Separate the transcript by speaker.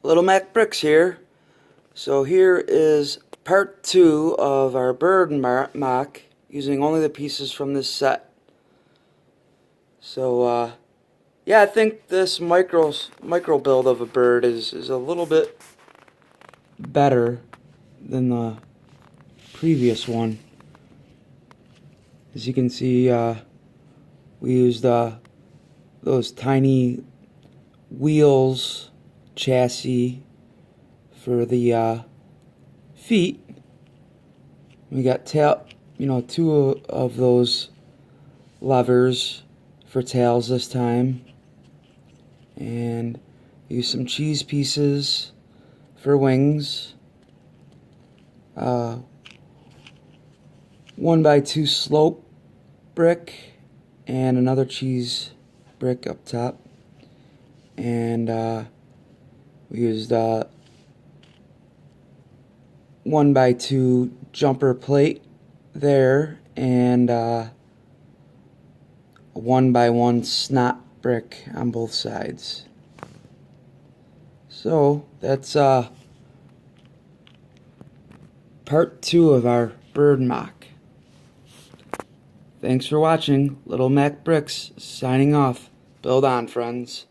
Speaker 1: Little Mac Bricks here. So here is part 2 of our bird mock using only the pieces from this set. So yeah, I think this micro build of a bird is a little bit better than the previous one. As you can see, we used those tiny wheels chassis for the feet. We got two of those levers for tails this time, and use some cheese pieces for wings. 1x2 slope brick and another cheese brick up top, and we used 1x2 jumper plate there, and a 1x1 snot brick on both sides. So that's part 2 of our bird mock. Thanks for watching. Little Mac Bricks signing off. Build on, friends.